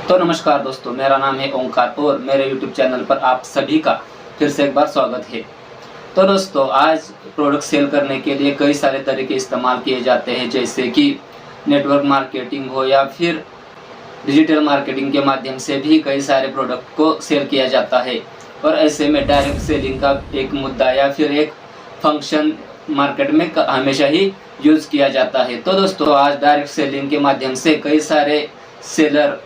तो नमस्कार दोस्तों, मेरा नाम है ओंकार और मेरे YouTube चैनल पर आप सभी का फिर से एक बार स्वागत है। तो दोस्तों, आज प्रोडक्ट सेल करने के लिए कई सारे तरीके इस्तेमाल किए जाते हैं, जैसे कि नेटवर्क मार्केटिंग हो या फिर डिजिटल मार्केटिंग के माध्यम से भी कई सारे प्रोडक्ट को सेल किया जाता है। और ऐसे में डायरेक्ट सेलिंग का एक मुद्दा या फिर एक फंक्शन मार्केट में हमेशा ही यूज़ किया जाता है। तो दोस्तों, आज डायरेक्ट सेलिंग के माध्यम से कई सारे सेलर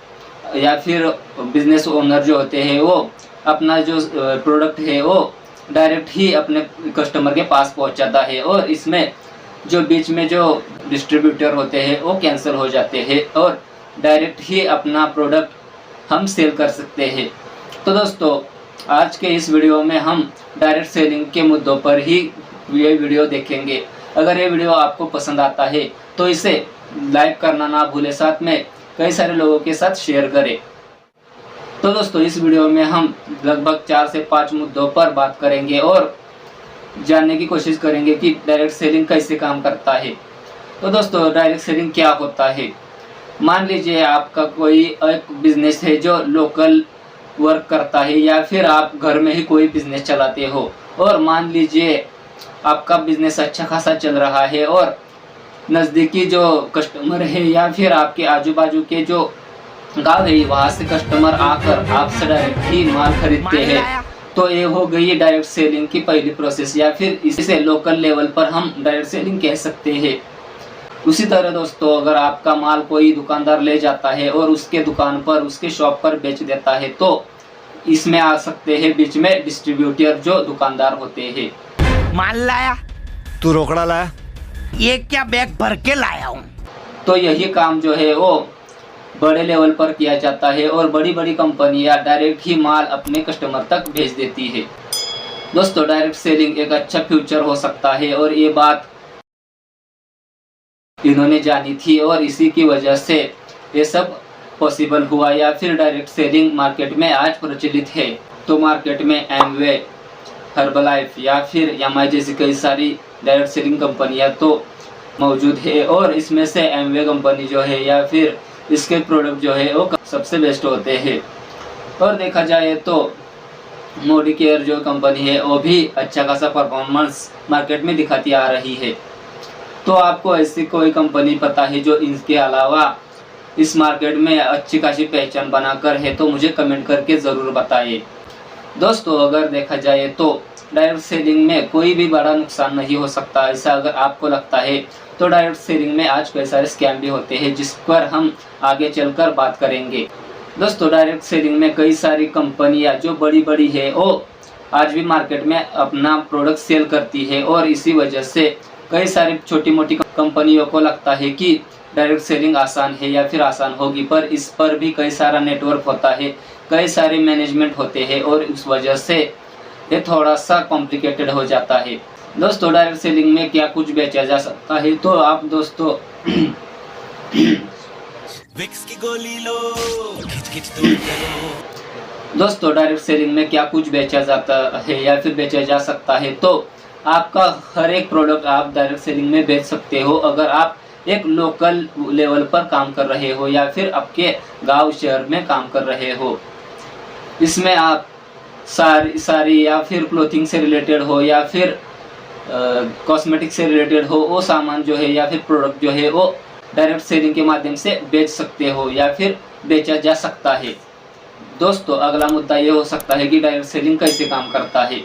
या फिर बिजनेस ओनर जो होते हैं वो अपना जो प्रोडक्ट है वो डायरेक्ट ही अपने कस्टमर के पास पहुंचाता है, और इसमें जो बीच में जो डिस्ट्रीब्यूटर होते हैं वो कैंसिल हो जाते हैं और डायरेक्ट ही अपना प्रोडक्ट हम सेल कर सकते हैं। तो दोस्तों, आज के इस वीडियो में हम डायरेक्ट सेलिंग के मुद्दों पर ही ये वीडियो देखेंगे। अगर ये वीडियो आपको पसंद आता है तो इसे लाइक करना ना भूलें, साथ में कई सारे लोगों के साथ शेयर करें। तो दोस्तों, इस वीडियो में हम लगभग 4 से 5 मुद्दों पर बात करेंगे और जानने की कोशिश करेंगे कि डायरेक्ट सेलिंग कैसे काम करता है। तो दोस्तों, डायरेक्ट सेलिंग क्या होता है? मान लीजिए आपका कोई एक बिजनेस है जो लोकल वर्क करता है, या फिर आप घर में ही कोई बिजनेस चलाते हो, और मान लीजिए आपका बिजनेस अच्छा खासा चल रहा है और नज़दीकी जो कस्टमर है या फिर आपके आजू बाजू के जो गांव है वहाँ से कस्टमर आकर आपसे डायरेक्ट ही माल खरीदते हैं। तो ये हो गई डायरेक्ट सेलिंग की पहली प्रोसेस, या फिर इसे लोकल लेवल पर हम डायरेक्ट सेलिंग कह सकते हैं। उसी तरह दोस्तों, अगर आपका माल कोई दुकानदार ले जाता है और उसके दुकान पर उसके शॉप पर बेच देता है, तो इसमें आ सकते हैं बीच में डिस्ट्रीब्यूटर जो दुकानदार होते हैं। माल लाया, तू रोकड़ा लाया, ये क्या बैग भर के लाया हूँ। तो यही काम जो है वो बड़े लेवल पर किया जाता है और बड़ी बड़ी कंपनियां डायरेक्ट ही माल अपने कस्टमर तक भेज देती है। दोस्तों, डायरेक्ट सेलिंग एक अच्छा फ्यूचर हो सकता है और ये बात इन्होंने जानी थी और इसी की वजह से ये सब पॉसिबल हुआ, या फिर डायरेक्ट सेलिंग मार्केट में आज प्रचलित है। तो मार्केट में एमवे, हर्बलाइफ या फिर एमआई जैसी कई सारी डायरेक्ट सेलिंग कंपनियां तो मौजूद है, और इसमें से एमवे कंपनी जो है या फिर इसके प्रोडक्ट जो है वो सबसे बेस्ट होते हैं। और देखा जाए तो मोडिकेयर जो कंपनी है वो भी अच्छा खासा परफॉर्मेंस मार्केट में दिखाती आ रही है। तो आपको ऐसी कोई कंपनी पता है जो इनके अलावा इस मार्केट में अच्छी खासी पहचान बनाकर है, तो मुझे कमेंट करके ज़रूर बताइए। दोस्तों, अगर देखा जाए तो डायरेक्ट सेलिंग में कोई भी बड़ा नुकसान नहीं हो सकता, ऐसा अगर आपको लगता है तो डायरेक्ट सेलिंग में आज कई सारे स्कैम भी होते हैं, जिस पर हम आगे चलकर बात करेंगे। दोस्तों, डायरेक्ट सेलिंग में कई सारी कंपनियां जो बड़ी बड़ी है वो आज भी मार्केट में अपना प्रोडक्ट सेल करती है, और इसी वजह से कई सारी छोटी मोटी कंपनियों को लगता है कि डायरेक्ट सेलिंग आसान है या फिर आसान होगी, पर इस पर भी कई सारा नेटवर्क होता है, कई सारे मैनेजमेंट होते हैं, और इस वजह से ये थोड़ा सा कॉम्प्लिकेटेड हो जाता है। दोस्तों, डायरेक्ट सेलिंग में क्या कुछ बेचा जा सकता है, तो आप दोस्तों विक्स की गोली लो, खिच खिच दूर करो। दोस्तों, डायरेक्ट सेलिंग में क्या कुछ बेचा जाता है या फिर बेचा जा सकता है, तो आपका हर एक प्रोडक्ट आप डायरेक्ट सेलिंग में बेच सकते हो, अगर आप एक लोकल लेवल पर काम कर रहे हो या फिर आपके गांव शहर में काम कर रहे हो। इसमें आप सारी या फिर क्लोथिंग से रिलेटेड हो या फिर कॉस्मेटिक से रिलेटेड हो, वो सामान जो है या फिर प्रोडक्ट जो है वो डायरेक्ट सेलिंग के माध्यम से बेच सकते हो या फिर बेचा जा सकता है। दोस्तों, अगला मुद्दा ये हो सकता है कि डायरेक्ट सेलिंग कैसे काम करता है।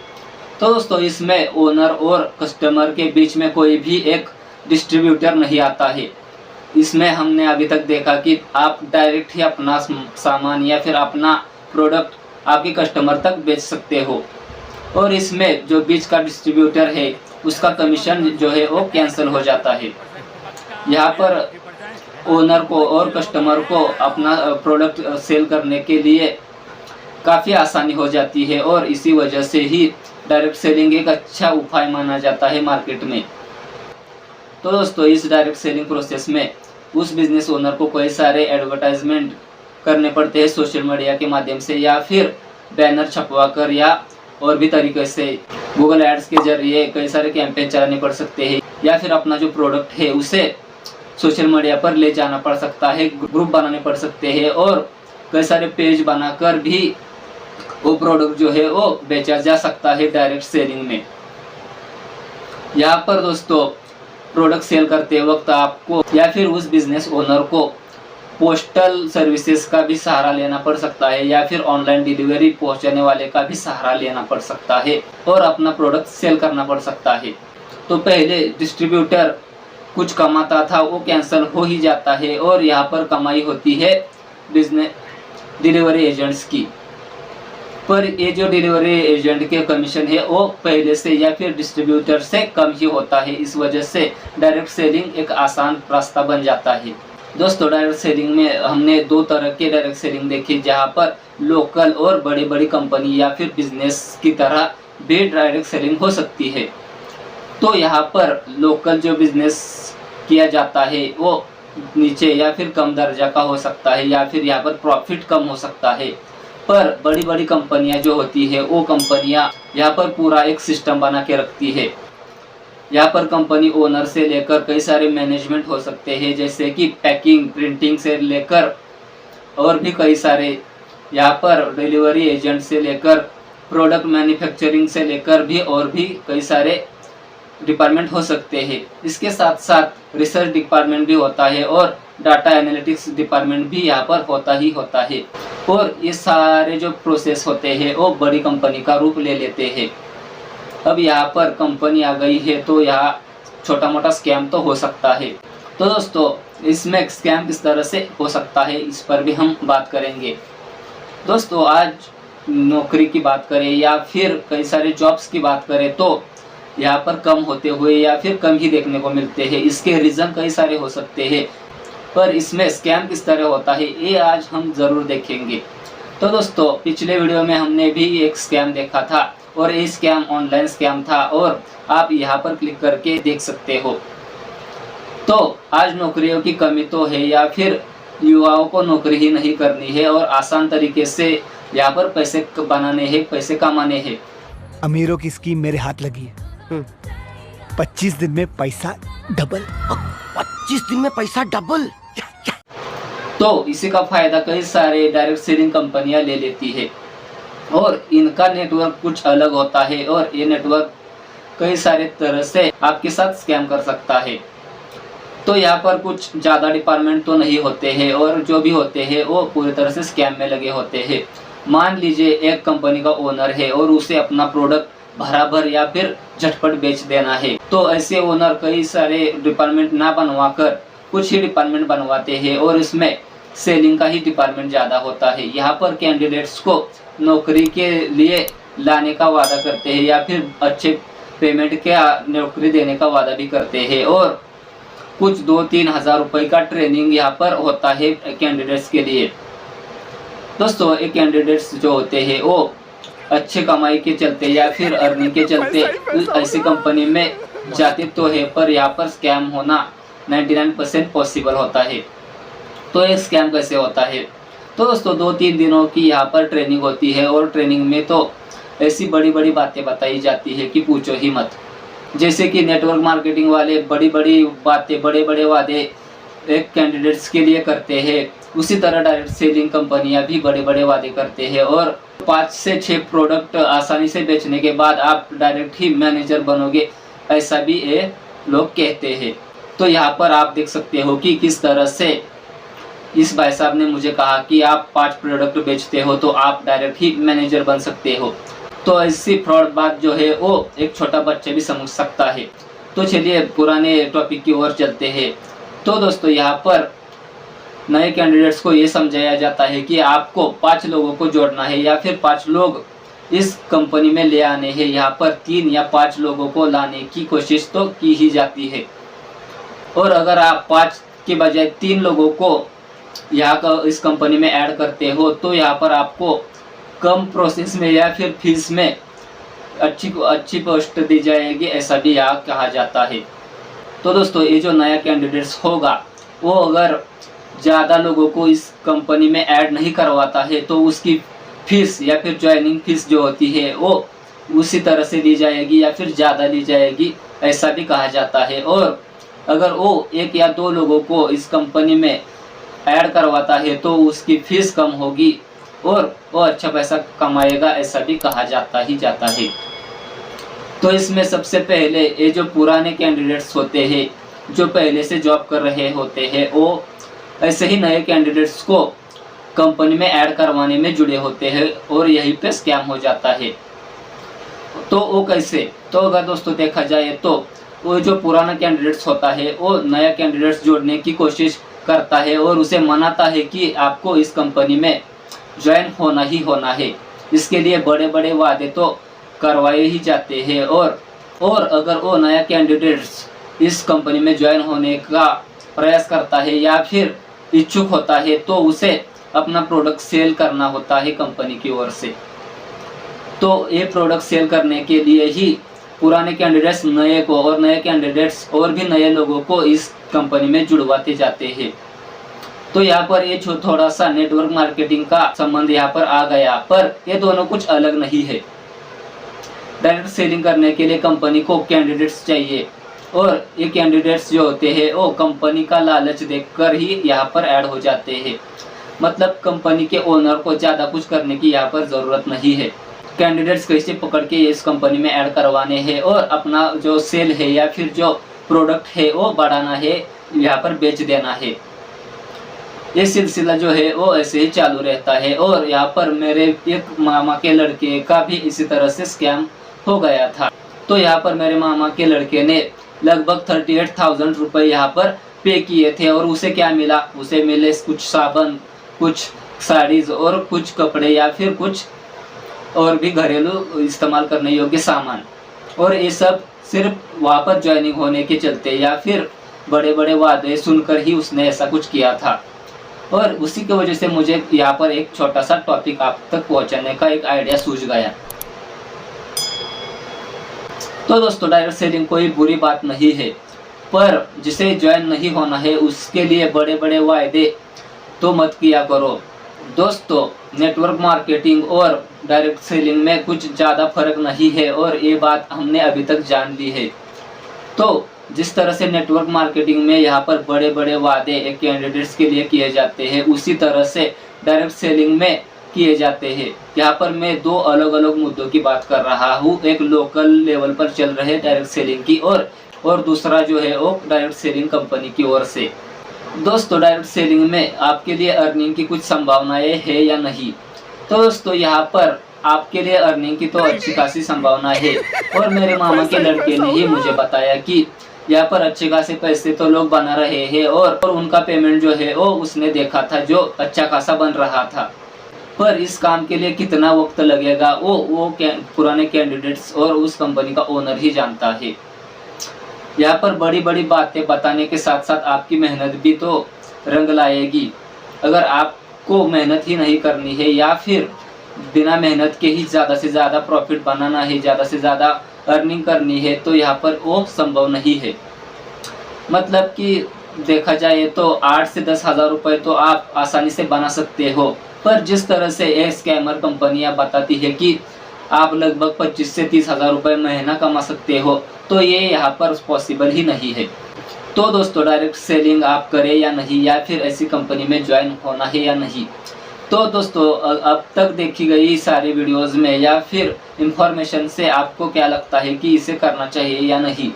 तो दोस्तों, इसमें ओनर और कस्टमर के बीच में कोई भी एक डिस्ट्रीब्यूटर नहीं आता है। इसमें हमने अभी तक देखा कि आप डायरेक्ट ही अपना सामान या फिर अपना प्रोडक्ट आपके कस्टमर तक बेच सकते हो, और इसमें जो बीच का डिस्ट्रीब्यूटर है उसका कमीशन जो है वो कैंसिल हो जाता है। यहाँ पर ओनर को और कस्टमर को अपना प्रोडक्ट सेल करने के लिए काफ़ी आसानी हो जाती है, और इसी वजह से ही डायरेक्ट सेलिंग एक अच्छा उपाय माना जाता है मार्केट में। तो दोस्तों, इस डायरेक्ट सेलिंग प्रोसेस में उस बिजनेस ओनर को कई सारे एडवर्टाइजमेंट करने पड़ते हैं सोशल मीडिया के माध्यम से, या फिर बैनर छपवाकर, या और भी तरीके से गूगल एड्स के जरिए कई सारे कैंपेन चलाने पड़ सकते हैं, या फिर अपना जो प्रोडक्ट है उसे सोशल मीडिया पर ले जाना पड़ सकता है, ग्रुप बनाने पड़ सकते हैं, और कई सारे पेज बनाकर भी वो प्रोडक्ट जो है वो बेचा जा सकता है डायरेक्ट सेलिंग में। यहाँ पर दोस्तों प्रोडक्ट सेल करते वक्त आपको या फिर उस बिजनेस ओनर को पोस्टल सर्विसेज का भी सहारा लेना पड़ सकता है या फिर ऑनलाइन डिलीवरी पहुंचाने वाले का भी सहारा लेना पड़ सकता है और अपना प्रोडक्ट सेल करना पड़ सकता है। तो पहले डिस्ट्रीब्यूटर कुछ कमाता था वो कैंसिल हो ही जाता है और यहाँ पर कमाई होती है बिजनेस डिलीवरी एजेंट्स की। पर ये जो डिलीवरी एजेंट के कमीशन है वो पहले से या फिर डिस्ट्रीब्यूटर से कम ही होता है। इस वजह से डायरेक्ट सेलिंग एक आसान रास्ता बन जाता है। दोस्तों डायरेक्ट सेलिंग में हमने दो तरह के डायरेक्ट सेलिंग देखी, जहाँ पर लोकल और बड़ी बड़ी कंपनी या फिर बिजनेस की तरह भी डायरेक्ट सेलिंग हो सकती है। तो यहाँ पर लोकल जो बिजनेस किया जाता है वो नीचे या फिर कम दर्जा का हो सकता है या फिर यहाँ पर प्रॉफिट कम हो सकता है। पर बड़ी बड़ी कंपनियां जो होती है वो कंपनियां यहाँ पर पूरा एक सिस्टम बना के रखती है। यहाँ पर कंपनी ओनर से लेकर कई सारे मैनेजमेंट हो सकते हैं, जैसे कि पैकिंग प्रिंटिंग से लेकर और भी कई सारे, यहाँ पर डिलीवरी एजेंट से लेकर प्रोडक्ट मैन्युफैक्चरिंग से लेकर भी और भी कई सारे डिपार्टमेंट हो सकते हैं। इसके साथ साथ रिसर्च डिपार्टमेंट भी होता है और डाटा एनालिटिक्स डिपार्टमेंट भी यहाँ पर होता ही होता है। और ये सारे जो प्रोसेस होते हैं वो बड़ी कंपनी का रूप ले लेते हैं। अब यहाँ पर कंपनी आ गई है तो यहाँ छोटा मोटा स्कैम तो हो सकता है। तो दोस्तों इसमें स्कैम किस तरह से हो सकता है इस पर भी हम बात करेंगे। दोस्तों आज नौकरी की बात करें या फिर कई सारे जॉब्स की बात करें तो यहाँ पर कम होते हुए या फिर कम ही देखने को मिलते हैं। इसके रीज़न कई सारे हो सकते हैं, पर इसमें स्कैम किस तरह होता है ये आज हम ज़रूर देखेंगे। तो दोस्तों पिछले वीडियो में हमने भी एक स्कैम देखा था और ये स्कैम ऑनलाइन स्कैम था और आप यहाँ पर क्लिक करके देख सकते हो। तो आज नौकरियों की कमी तो है या फिर युवाओं को नौकरी ही नहीं करनी है और आसान तरीके से यहाँ पर पैसे बनाने हैं, पैसे कमाने हैं। अमीरों की स्कीम मेरे हाथ लगी है। 25 दिन में पैसा डबल। 25 दिन में पैसा डबल। तो इसी का फायदा कई सारे डायरेक्ट सेलिंग कंपनियां ले लेती है और इनका नेटवर्क कुछ अलग होता है और ये नेटवर्क कई सारे तरह से आपके साथ स्कैम कर सकता है। तो यहाँ पर कुछ ज़्यादा डिपार्टमेंट तो नहीं होते हैं और जो भी होते हैं वो पूरी तरह से स्कैम में लगे होते हैं। मान लीजिए एक कंपनी का ओनर है और उसे अपना प्रोडक्ट बराबर या फिर झटपट बेच देना है, तो ऐसे ओनर कई सारे डिपार्टमेंट ना बनवाकर कुछ ही डिपार्टमेंट बनवाते हैं और इसमें सेलिंग का ही डिपार्टमेंट ज़्यादा होता है। यहाँ पर कैंडिडेट्स को नौकरी के लिए लाने का वादा करते हैं या फिर अच्छे पेमेंट के नौकरी देने का वादा भी करते हैं और कुछ 2-3 हज़ार रुपये का ट्रेनिंग यहाँ पर होता है कैंडिडेट्स के लिए। दोस्तों ये कैंडिडेट्स जो होते हैं वो अच्छे कमाई के चलते या फिर अर्निंग के चलते ऐसी कंपनी में जाते तो है, पर यहाँ पर स्कैम होना 99% पॉसिबल होता है। तो ये स्कैम कैसे होता है? तो दोस्तों 2-3 दिनों की यहाँ पर ट्रेनिंग होती है और ट्रेनिंग में तो ऐसी बड़ी बड़ी बातें बताई जाती है कि पूछो ही मत। जैसे कि नेटवर्क मार्केटिंग वाले बड़ी बड़ी बातें, बड़े बड़े वादे एक कैंडिडेट्स के लिए करते हैं, उसी तरह डायरेक्ट सेलिंग कंपनियां भी बड़े बड़े वादे करते हैं और 5 से 6 प्रोडक्ट आसानी से बेचने के बाद आप डायरेक्ट ही मैनेजर बनोगे, ऐसा भी ये लोग कहते हैं। तो यहाँ पर आप देख सकते हो कि किस तरह से इस भाई साहब ने मुझे कहा कि आप 5 प्रोडक्ट बेचते हो तो आप डायरेक्ट ही मैनेजर बन सकते हो। तो ऐसी फ्रॉड बात जो है वो एक छोटा बच्चा भी समझ सकता है। तो चलिए पुराने टॉपिक की ओर चलते हैं। तो दोस्तों यहाँ पर नए कैंडिडेट्स को ये समझाया जाता है कि आपको 5 लोगों को जोड़ना है या फिर 5 लोग इस कंपनी में ले आने हैं। यहाँ पर 3 या 5 लोगों को लाने की कोशिश तो की ही जाती है और अगर आप 5 के बजाय 3 लोगों को यहाँ का इस कंपनी में ऐड करते हो तो यहाँ पर आपको कम प्रोसेस में या फिर फीस में अच्छी पोस्ट दी जाएगी, ऐसा भी यहाँ कहा जाता है। तो दोस्तों ये जो नया कैंडिडेट्स होगा वो अगर ज़्यादा लोगों को इस कंपनी में ऐड नहीं करवाता है तो उसकी फीस या फिर ज्वाइनिंग फीस जो होती है वो उसी तरह से दी जाएगी या फिर ज़्यादा दी जाएगी, ऐसा भी कहा जाता है। और अगर वो 1 या 2 लोगों को इस कंपनी में ऐड करवाता है तो उसकी फीस कम होगी और वो अच्छा पैसा कमाएगा, ऐसा भी कहा जाता ही जाता है। तो इसमें सबसे पहले ये जो पुराने कैंडिडेट्स होते हैं, जो पहले से जॉब कर रहे होते हैं, वो ऐसे ही नए कैंडिडेट्स को कंपनी में ऐड करवाने में जुड़े होते हैं और यहीं पे स्कैम हो जाता है। तो वो कैसे? तो अगर दोस्तों देखा जाए तो वो जो पुराना कैंडिडेट्स होता है वो नया कैंडिडेट्स जोड़ने की कोशिश करता है और उसे मनाता है कि आपको इस कंपनी में ज्वाइन होना ही होना है। इसके लिए बड़े बड़े वादे तो करवाए ही जाते हैं और अगर वो नया कैंडिडेट्स इस कंपनी में ज्वाइन होने का प्रयास करता है या फिर इच्छुक होता है तो उसे अपना प्रोडक्ट सेल करना होता है कंपनी की ओर से। तो ये प्रोडक्ट सेल करने के लिए ही पुराने कैंडिडेट्स नए को और नए कैंडिडेट्स और भी नए लोगों को इस कंपनी में जुड़वाते जाते हैं। तो यहाँ पर ये थोड़ा सा नेटवर्क मार्केटिंग का संबंध यहाँ पर आ गया, पर ये दोनों कुछ अलग नहीं है। डायरेक्ट सेलिंग करने के लिए कंपनी को कैंडिडेट्स चाहिए और ये कैंडिडेट्स जो होते हैं वो कंपनी का लालच देखकर ही यहाँ पर ऐड हो जाते हैं। मतलब कंपनी के ओनर को ज़्यादा कुछ करने की यहाँ पर ज़रूरत नहीं है। कैंडिडेट्स कैसे पकड़ के इस कंपनी में ऐड करवाने हैं और अपना जो सेल है या फिर जो प्रोडक्ट है वो बढ़ाना है, यहाँ पर बेच देना है। ये सिलसिला जो है वो ऐसे ही चालू रहता है। और यहाँ पर मेरे एक मामा के लड़के का भी इसी तरह से स्कैम हो गया था। तो यहाँ पर मेरे मामा के लड़के ने लगभग 38,000 रुपये यहाँ पर पे किए थे और उसे क्या मिला? उसे मिले कुछ साबुन, कुछ साड़ीज और कुछ कपड़े या फिर कुछ और भी घरेलू इस्तेमाल करने योग्य सामान। और ये सब सिर्फ वहाँ पर ज्वाइनिंग होने के चलते या फिर बड़े बड़े वादे सुनकर ही उसने ऐसा कुछ किया था। और उसी की वजह से मुझे यहाँ पर एक छोटा सा टॉपिक आप तक पहुँचाने का एक आइडिया सूझ गया। तो दोस्तों डायरेक्ट सेलिंग कोई बुरी बात नहीं है, पर जिसे ज्वाइन नहीं होना है उसके लिए बड़े बड़े वायदे तो मत किया करो। दोस्तों नेटवर्क मार्केटिंग और डायरेक्ट सेलिंग में कुछ ज़्यादा फर्क नहीं है और ये बात हमने अभी तक जान ली है। तो जिस तरह से नेटवर्क मार्केटिंग में यहाँ पर बड़े बड़े वादे एक कैंडिडेट्स के लिए किए जाते हैं, उसी तरह से डायरेक्ट सेलिंग में किए जाते हैं। यहाँ पर मैं दो अलग अलग मुद्दों की बात कर रहा हूँ, एक लोकल लेवल पर चल रहे डायरेक्ट सेलिंग की और दूसरा जो है वो डायरेक्ट सेलिंग कंपनी की ओर से। दोस्तों डायरेक्ट सेलिंग में आपके लिए अर्निंग की कुछ संभावनाएं है या नहीं? तो दोस्तों यहाँ पर आपके लिए अर्निंग की तो अच्छी खासी संभावना है और मेरे मामा के लड़के ने ही मुझे बताया कि यहाँ पर अच्छे खासे पैसे तो लोग बना रहे हैं और उनका पेमेंट जो है वो उसने देखा था जो अच्छा खासा बन रहा था। पर इस काम के लिए कितना वक्त लगेगा वो पुराने कैंडिडेट्स और उस कंपनी का ओनर ही जानता है। यहाँ पर बड़ी बड़ी बातें बताने के साथ साथ आपकी मेहनत भी तो रंग लाएगी। अगर आपको मेहनत ही नहीं करनी है या फिर बिना मेहनत के ही ज़्यादा से ज़्यादा प्रॉफिट बनाना है, ज़्यादा से ज़्यादा अर्निंग करनी है, तो यहाँ पर वो संभव नहीं है। मतलब कि देखा जाए तो 8 से 10 हज़ार रुपये तो आप आसानी से बना सकते हो, पर जिस तरह से ये स्कैमर कंपनियां बताती है कि आप लगभग 25 से 30 हज़ार रुपये महीना कमा सकते हो, तो ये यहाँ पर पॉसिबल ही नहीं है। तो दोस्तों डायरेक्ट सेलिंग आप करें या नहीं, या फिर ऐसी कंपनी में ज्वाइन होना है या नहीं। तो दोस्तों अब तक देखी गई सारी वीडियोस में या फिर इंफॉर्मेशन से आपको क्या लगता है कि इसे करना चाहिए या नहीं?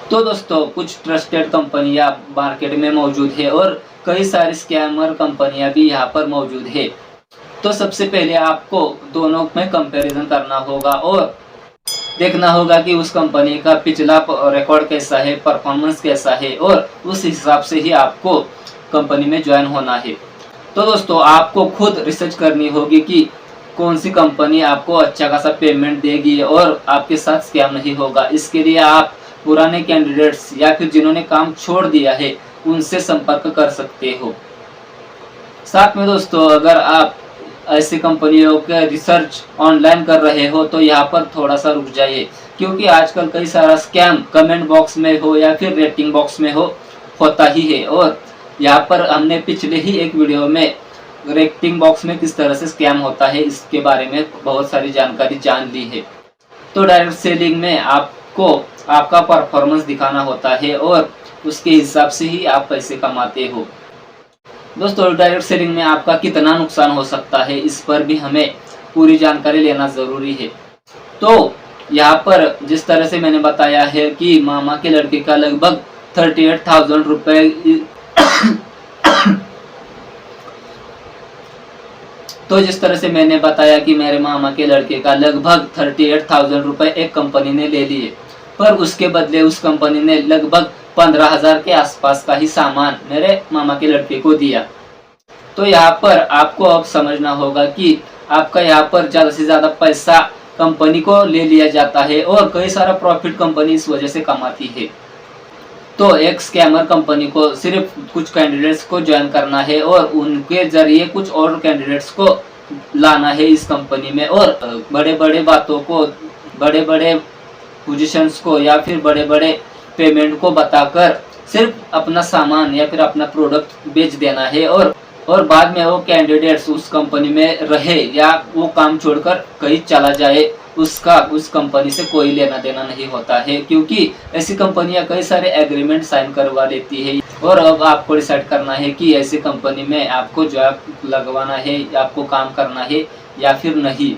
तो दोस्तों कुछ ट्रस्टेड कंपनियां मार्केट में मौजूद है और कई सारी स्कैमर कंपनियां भी यहाँ पर मौजूद है। तो सबसे पहले आपको दोनों में कंपैरिजन करना होगा और देखना होगा कि उस कंपनी का पिछला रिकॉर्ड कैसा है, परफॉर्मेंस कैसा है, और उस हिसाब से ही आपको कंपनी में ज्वाइन होना है। तो दोस्तों आपको खुद रिसर्च करनी होगी कि कौन सी कंपनी आपको अच्छा खासा पेमेंट देगी और आपके साथ स्कैम नहीं होगा। इसके लिए आप पुराने कैंडिडेट्स या फिर जिन्होंने काम छोड़ दिया है उनसे संपर्क कर सकते हो। साथ में दोस्तों अगर आप ऐसी कंपनियों के रिसर्च ऑनलाइन कर रहे हो तो यहाँ पर थोड़ा सा रुक जाइए, क्योंकि आजकल कई सारा स्कैम कमेंट बॉक्स में हो या फिर रेटिंग बॉक्स में होता ही है। और यहाँ पर हमने पिछले ही एक वीडियो में रेटिंग बॉक्स में किस तरह से स्कैम होता है इसके बारे में बहुत सारी जानकारी जान ली है। तो डायरेक्ट सेलिंग में आपको आपका परफॉर्मेंस दिखाना होता है और उसके हिसाब से ही आप पैसे कमाते हो। दोस्तों डायरेक्ट सेलिंग में आपका कितना नुकसान हो सकता है, इस पर भी हमें पूरी जानकारी लेना जरूरी है। तो यहाँ पर जिस तरह से मैंने बताया है कि मामा के लड़के का लगभग 38,000 रुपए तो जिस तरह से मैंने बताया कि मेरे मामा के लड़के का लगभग 38,000 रुपए एक कंपनी ने ले लिए, पर उसके बदले उस कंपनी ने लगभग 15,000 के आसपास का ही सामान मेरे मामा के लड़के को दिया। तो यहाँ पर आपको अब समझना होगा कि आपका यहाँ पर ज्यादा से ज्यादा पैसा कंपनी को ले लिया जाता है और कई सारा प्रॉफिट कंपनी इस वजह से कमाती है। तो एक स्कैमर कंपनी को सिर्फ कुछ कैंडिडेट्स को ज्वाइन करना है और उनके जरिए कुछ और कैंडिडेट्स को लाना है इस कंपनी में, और बड़े बड़े बातों को, बड़े बड़े पोजीशंस को या फिर बड़े बड़े पेमेंट को बताकर सिर्फ अपना सामान या फिर अपना प्रोडक्ट बेच देना है, और बाद में वो कैंडिडेट्स उस कंपनी में रहे या वो काम छोड़कर कहीं चला जाए, उसका उस कंपनी से कोई लेना देना नहीं होता है, क्योंकि ऐसी कंपनियां कई सारे एग्रीमेंट साइन करवा लेती है। और अब आपको डिसाइड करना है कि ऐसी कंपनी में आपको जॉब लगवाना है, आपको काम करना है या फिर नहीं।